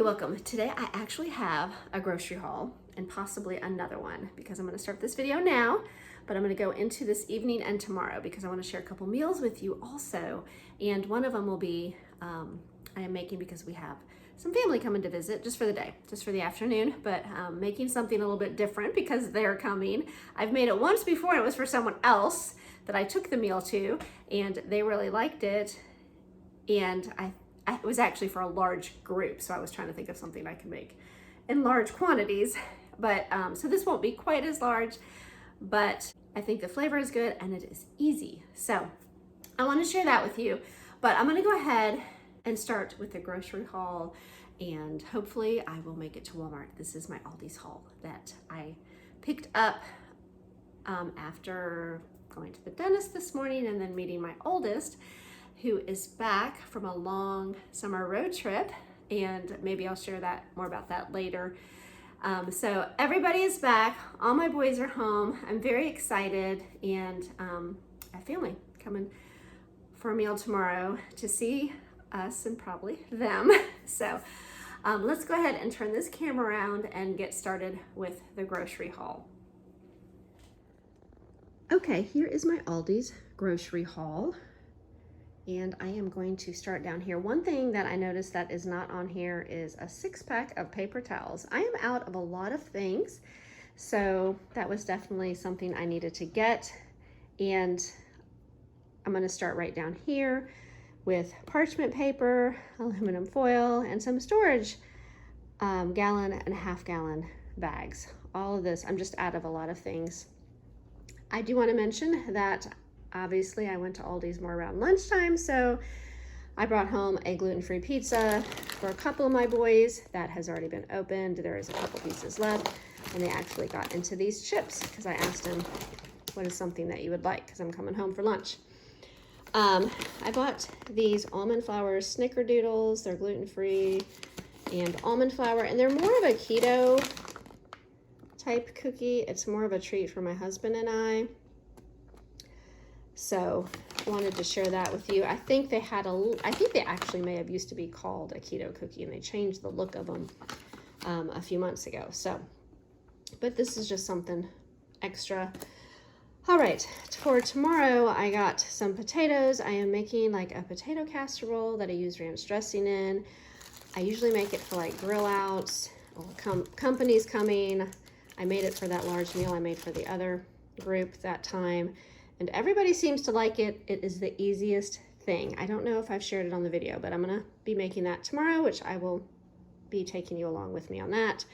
welcome. Today I actually have a grocery haul and possibly another one because I'm going to start this video now, but I'm going to go into this evening and tomorrow because I want to share a couple meals with you also. And one of them will be, I am making because we have some family coming to visit just for the day, just for the afternoon, but making something a little bit different because they're coming. I've made it once before and it was for someone else that I took the meal to and they really liked it. And it was actually for a large group, so I was trying to think of something I could make in large quantities. But so this won't be quite as large, but I think the flavor is good and it is easy. So I want to share that with you, but I'm going to go ahead and start with the grocery haul, and hopefully I will make it to Walmart. This is my Aldi's haul that I picked up after going to the dentist this morning and then meeting my oldest, who is back from a long summer road trip, and maybe I'll share that more about that later. So everybody is back, all my boys are home. I'm very excited, and I have family coming for a meal tomorrow to see us and probably them. So let's go ahead and turn this camera around and get started with the grocery haul. Okay, here is my Aldi's grocery haul. And I am going to start down here. One thing that I noticed that is not on here is a 6-pack of paper towels. I am out of a lot of things, so that was definitely something I needed to get. And I'm gonna start right down here with parchment paper, aluminum foil, and some storage gallon and half-gallon bags. All of this, I'm just out of a lot of things. I do wanna mention that obviously I went to Aldi's more around lunchtime, so I brought home a gluten-free pizza for a couple of my boys. That has already been opened. There is a couple pieces left, and they actually got into these chips because I asked them, what is something that you would like, because I'm coming home for lunch. I bought these almond flour snickerdoodles. They're gluten-free and almond flour, and they're more of a keto type cookie. It's more of a treat for my husband and I. So I wanted to share that with you. I think they actually may have used to be called a keto cookie, and they changed the look of them a few months ago. So, but this is just something extra. All right, for tomorrow, I got some potatoes. I am making like a potato casserole that I use ranch dressing in. I usually make it for like grill outs or companies coming. I made it for that large meal I made for the other group that time. And everybody seems to like it. It is the easiest thing. I don't know if I've shared it on the video, but I'm gonna be making that tomorrow, which I will be taking you along with me on that.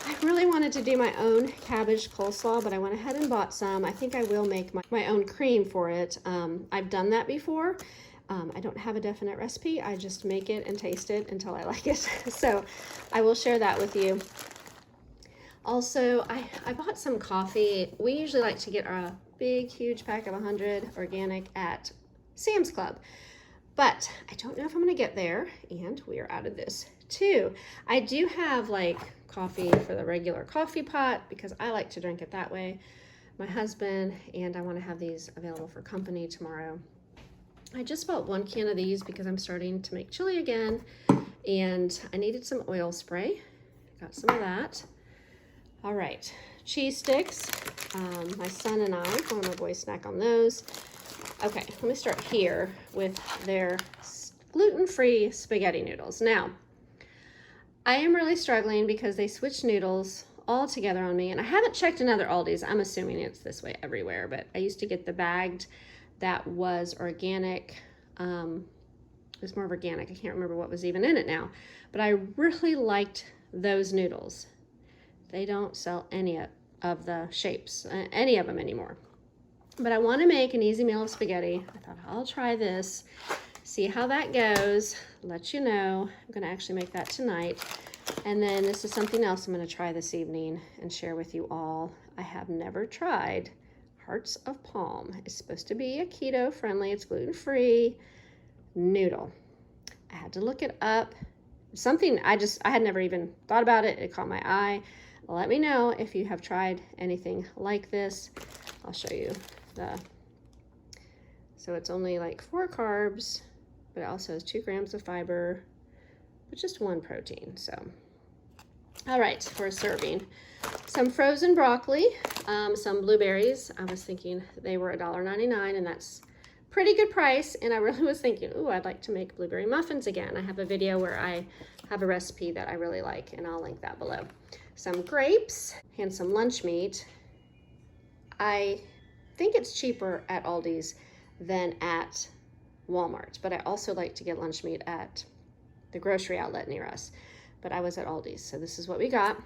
I really wanted to do my own cabbage coleslaw, but I went ahead and bought some. I think I will make my own cream for it. I've done that before. I don't have a definite recipe. I just make it and taste it until I like it. So I will share that with you. Also, I bought some coffee. We usually like to get a big, huge pack of 100 organic at Sam's Club, but I don't know if I'm gonna get there, and we are out of this too. I do have like coffee for the regular coffee pot because I like to drink it that way, my husband, and I want to have these available for company tomorrow. I just bought 1 can of these because I'm starting to make chili again, and I needed some oil spray. Got some of that. All right, cheese sticks. My son and I, one of my boys, snack on those. Okay, let me start here with their gluten-free spaghetti noodles. Now, I am really struggling because they switched noodles all together on me, and I haven't checked in other Aldi's. I'm assuming it's this way everywhere, but I used to get the bagged that was organic. It was more of organic. I can't remember what was even in it now, but I really liked those noodles. They don't sell any of the shapes, any of them anymore. But I want to make an easy meal of spaghetti. I thought I'll try this, see how that goes, let you know. I'm going to actually make that tonight. And then this is something else I'm going to try this evening and share with you all. I have never tried Hearts of Palm. It's supposed to be a keto friendly, it's gluten-free noodle. I had to look it up. Something I had never even thought about it. It caught my eye. Let me know if you have tried anything like this. I'll show you so it's only like 4 carbs, but it also has 2 grams of fiber, but just one protein. So, all right, for a serving, some frozen broccoli, some blueberries. I was thinking they were $1.99, and that's pretty good price. And I really was thinking, ooh, I'd like to make blueberry muffins again. I have a video where I have a recipe that I really like, and I'll link that below. Some grapes and some lunch meat. I think it's cheaper at Aldi's than at Walmart, but I also like to get lunch meat at the grocery outlet near us. But I was at Aldi's, so this is what we got.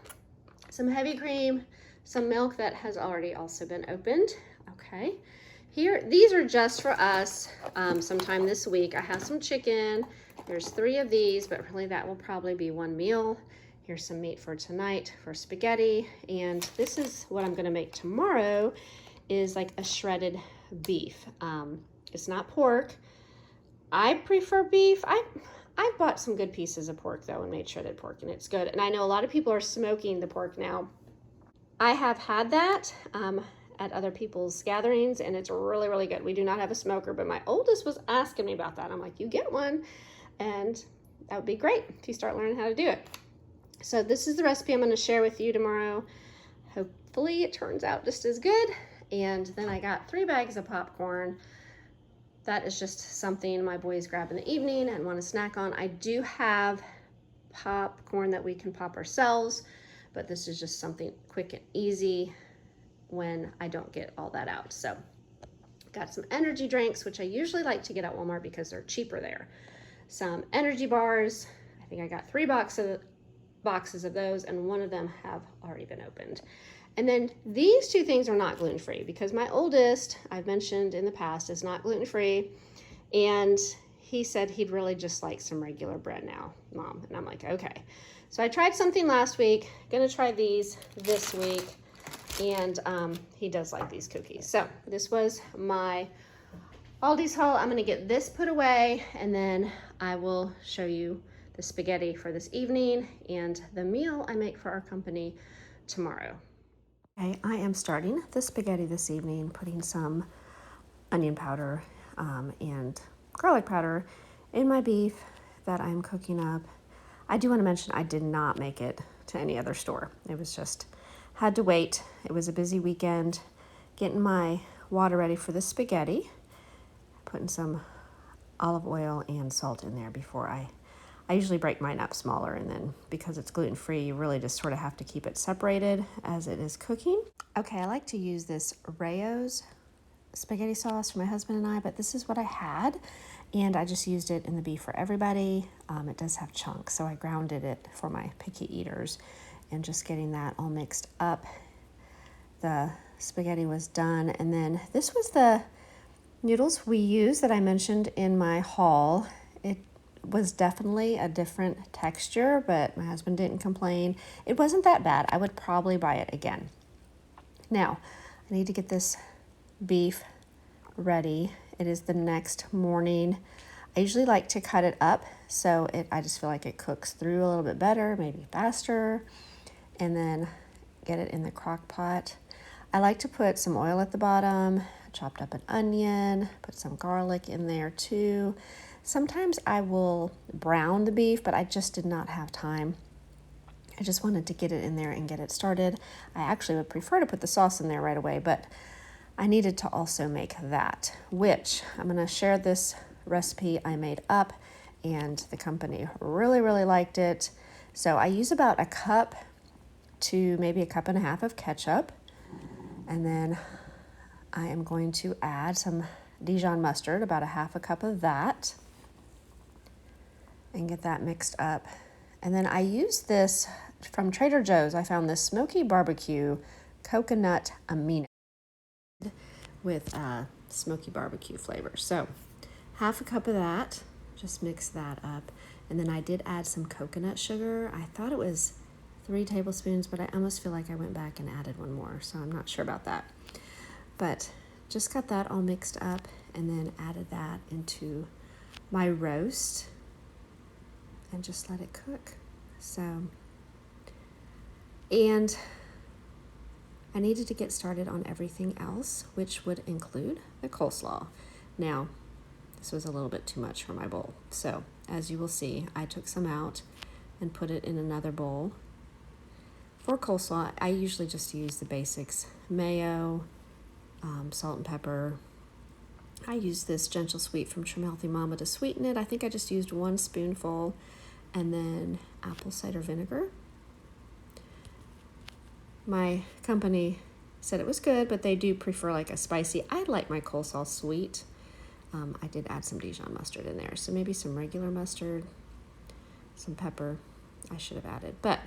Some heavy cream, some milk that has already also been opened. Okay, here, these are just for us sometime this week. I have some chicken. There's 3 of these, but really that will probably be one meal. Here's some meat for tonight for spaghetti. And this is what I'm gonna make tomorrow, is like a shredded beef. It's not pork. I prefer beef. I've bought some good pieces of pork though and made shredded pork, and it's good. And I know a lot of people are smoking the pork now. I have had that at other people's gatherings, and it's really, really good. We do not have a smoker, but my oldest was asking me about that. I'm like, you get one, and that would be great if you start learning how to do it. So this is the recipe I'm going to share with you tomorrow. Hopefully it turns out just as good. And then I got 3 bags of popcorn. That is just something my boys grab in the evening and want to snack on. I do have popcorn that we can pop ourselves, but this is just something quick and easy when I don't get all that out. So got some energy drinks, which I usually like to get at Walmart because they're cheaper there. Some energy bars. I think I got 3 boxes of those, and one of them have already been opened. And then these 2 things are not gluten-free because my oldest, I've mentioned in the past, is not gluten-free, and he said he'd really just like some regular bread now, Mom. And I'm like, okay. So I tried something last week, gonna try these this week, and he does like these cookies. So this was my Aldi's haul. I'm gonna get this put away, and then I will show you the spaghetti for this evening and the meal I make for our company tomorrow. Okay, I am starting the spaghetti this evening, putting some onion powder and garlic powder in my beef that I'm cooking up. I do want to mention I did not make it to any other store. It was just, had to wait. It was a busy weekend getting my water ready for the spaghetti, putting some olive oil and salt in there before I usually break mine up smaller, and then because it's gluten-free, you really just sort of have to keep it separated as it is cooking. Okay, I like to use this Rayo's spaghetti sauce for my husband and I, but this is what I had, and I just used it in the beef for everybody. It does have chunks, so I grounded it for my picky eaters, and just getting that all mixed up. The spaghetti was done, and then this was the noodles we used that I mentioned in my haul. It was definitely a different texture, but my husband didn't complain. It wasn't that bad. I would probably buy it again. Now, I need to get this beef ready. It is the next morning. I usually like to cut it up so I just feel like it cooks through a little bit better, maybe faster, and then get it in the crock pot. I like to put some oil at the bottom, chopped up an onion, put some garlic in there too. Sometimes I will brown the beef, but I just did not have time. I just wanted to get it in there and get it started. I actually would prefer to put the sauce in there right away, but I needed to also make that, which I'm going to share this recipe I made up, and the company really, really liked it. So I use about a cup to maybe a cup and a half of ketchup, and then I am going to add some Dijon mustard, about a half a cup of that, and get that mixed up. And then I use this from Trader Joe's. I found this Smokey barbecue coconut amino with smoky barbecue flavor. So half a cup of that, just mix that up. And then I did add some coconut sugar. I thought it was 3 tablespoons, but I almost feel like I went back and added 1 more, so I'm not sure about that. But just got that all mixed up, and then added that into my roast and just let it cook. So, and I needed to get started on everything else, which would include the coleslaw. Now, this was a little bit too much for my bowl. So, as you will see, I took some out and put it in another bowl. For coleslaw, I usually just use the basics: mayo, salt and pepper. I use this Gentle Sweet from Trim Healthy Mama to sweeten it. I think I just used 1 spoonful, and then apple cider vinegar. My company said it was good, but they do prefer like a spicy. I like my coleslaw sweet. I did add some Dijon mustard in there, so maybe some regular mustard, some pepper I should have added, but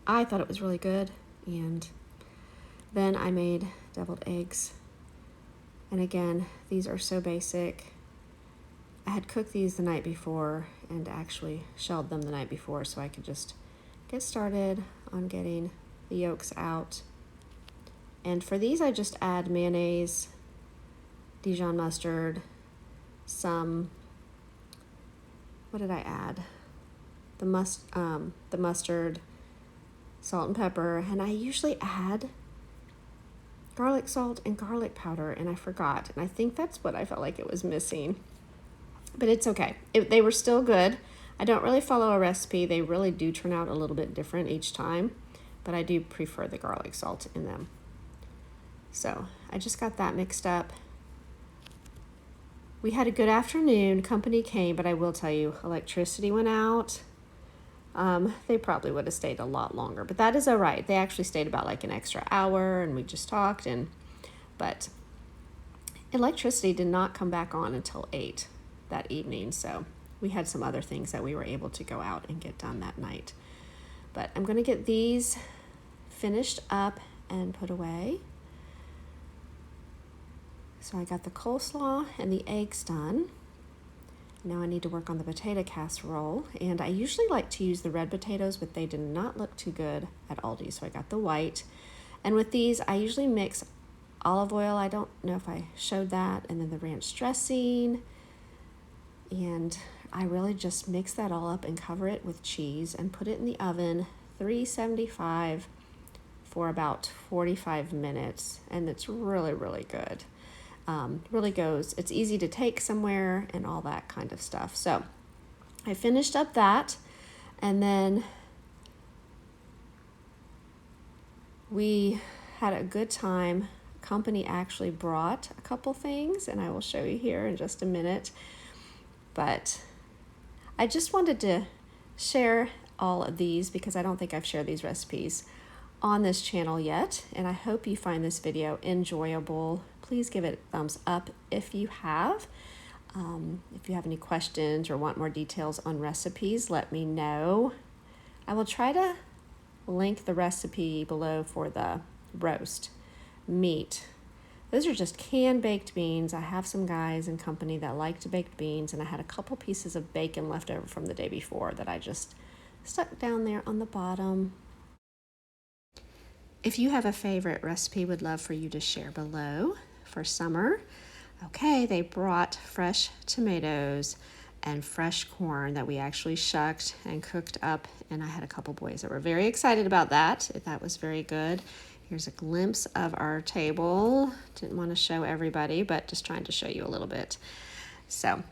I thought it was really good. And then I made deviled eggs. And again, these are so basic. I had cooked these the night before and actually shelled them the night before so I could just get started on getting the yolks out. And for these, I just add mayonnaise, Dijon mustard, some, what did I add? The mustard, salt and pepper, and I usually add garlic salt and garlic powder, and I forgot, and I think that's what I felt like it was missing. But it's okay. They were still good. I don't really follow a recipe. They really do turn out a little bit different each time, but I do prefer the garlic salt in them. So I just got that mixed up. We had a good afternoon. Company came, but I will tell you, electricity went out. They probably would have stayed a lot longer, but that is all right. They actually stayed about like an extra hour, and we just talked, but electricity did not come back on until 8 that evening. So we had some other things that we were able to go out and get done that night. But I'm going to get these finished up and put away. So I got the coleslaw and the eggs done. Now I need to work on the potato casserole, and I usually like to use the red potatoes, but they did not look too good at Aldi, so I got the white. And with these, I usually mix olive oil. I don't know if I showed that, and then the ranch dressing, and I really just mix that all up and cover it with cheese and put it in the oven, 375 for about 45 minutes, and it's really, really good. Really goes, it's easy to take somewhere and all that kind of stuff. So I finished up that, and then we had a good time. Company actually brought a couple things, and I will show you here in just a minute. But I just wanted to share all of these because I don't think I've shared these recipes on this channel yet, and I hope you find this video enjoyable. Please give it a thumbs up if you have. If you have any questions or want more details on recipes, let me know. I will try to link the recipe below for the roast meat. Those are just canned baked beans. I have some guys in company that like to bake beans, and I had a couple pieces of bacon left over from the day before that I just stuck down there on the bottom. If you have a favorite recipe, would love for you to share below for summer. Okay, they brought fresh tomatoes and fresh corn that we actually shucked and cooked up, and I had a couple boys that were very excited about that. That was very good. Here's a glimpse of our table. Didn't want to show everybody, but just trying to show you a little bit. So